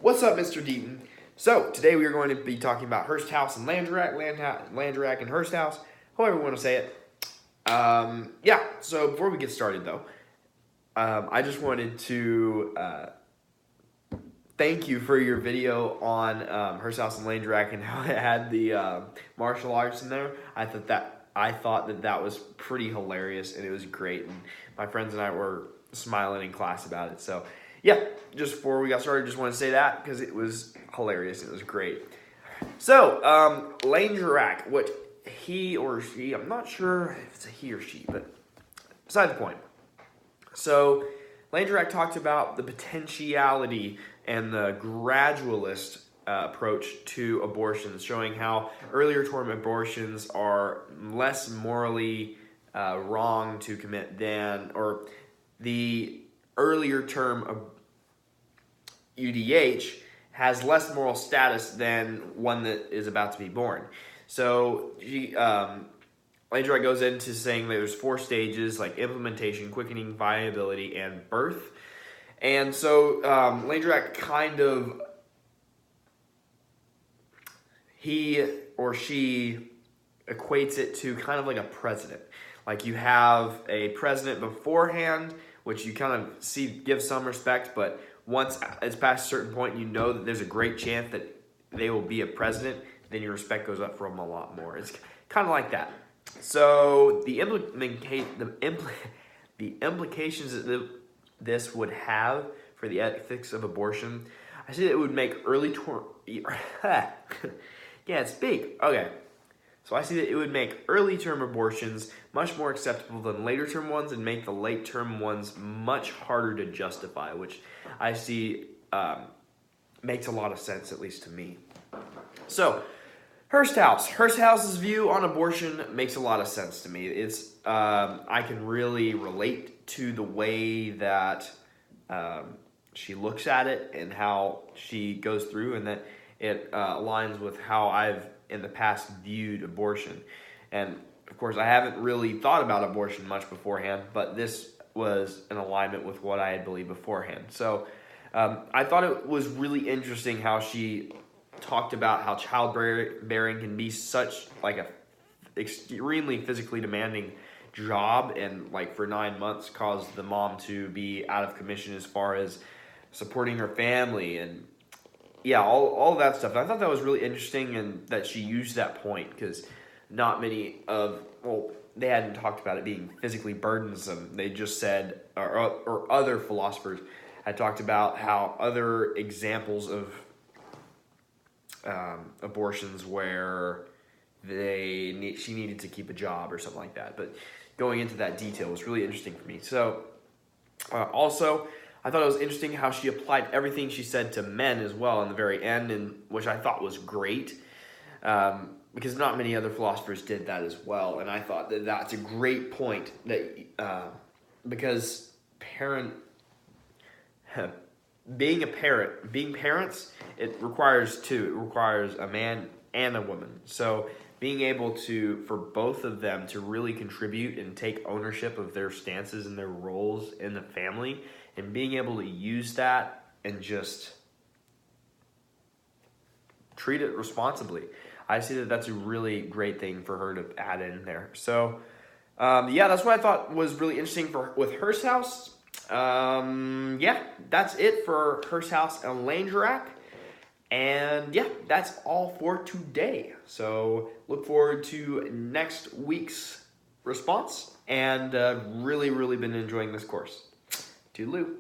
What's up, Mr. Deaton? So, today we are going to be talking about Hursthouse and Langerak, Langerak and Hursthouse, however you want to say it. So before we get started though, I just wanted to thank you for your video on Hursthouse and Langerak and how it had the martial arts in there. I thought that was pretty hilarious and it was great, and my friends and I were smiling in class about it. So yeah, just before we got started, just want to say that because it was hilarious. It was great. So, Langerak, what he or she, I'm not sure if it's a he or she, but beside the point. So, Langerak talked about the potentiality and the gradualist approach to abortions, showing how earlier term abortions are less morally wrong to commit than, or the earlier term of UDH has less moral status than one that is about to be born. So Langerak goes into saying that there's 4 stages, like implementation, quickening, viability, and birth. And so Langerak kind of, he or she equates it to kind of like a president. Like you have a president beforehand, which you kind of see give some respect, but once it's past a certain point, you know that there's a great chance that they will be a president, then your respect goes up for them a lot more. It's kind of like that. So the implications that this would have for the ethics of abortion, I see that it would make can't speak. Okay. So I see that it would make early-term abortions much more acceptable than later-term ones and make the late-term ones much harder to justify, which I see makes a lot of sense, at least to me. So, Hursthouse's view on abortion makes a lot of sense to me. It's I can really relate to the way that she looks at it and how she goes through, and that it aligns with how I've in the past viewed abortion. And of course I haven't really thought about abortion much beforehand, but this was in alignment with what I had believed beforehand. So I thought it was really interesting how she talked about how childbearing can be such like a extremely physically demanding job, and like for 9 months caused the mom to be out of commission as far as supporting her family and yeah, all that stuff. I thought that was really interesting, and that she used that point because not many they hadn't talked about it being physically burdensome. They just said, or other philosophers had talked about how other examples of abortions where she needed to keep a job or something like that. But going into that detail was really interesting for me. So also, I thought it was interesting how she applied everything she said to men as well in the very end, and which I thought was great, because not many other philosophers did that as well. And I thought that that's a great point, that because being parents, it requires two. It requires a man and a woman. So being able for both of them to really contribute and take ownership of their stances and their roles in the family, and being able to use that and just treat it responsibly. I see that that's a really great thing for her to add in there. So, yeah, that's what I thought was really interesting with Hursthouse. Yeah, that's it for Hursthouse and Langerak. And yeah, that's all for today. So look forward to next week's response. And really, really been enjoying this course. Toodaloo.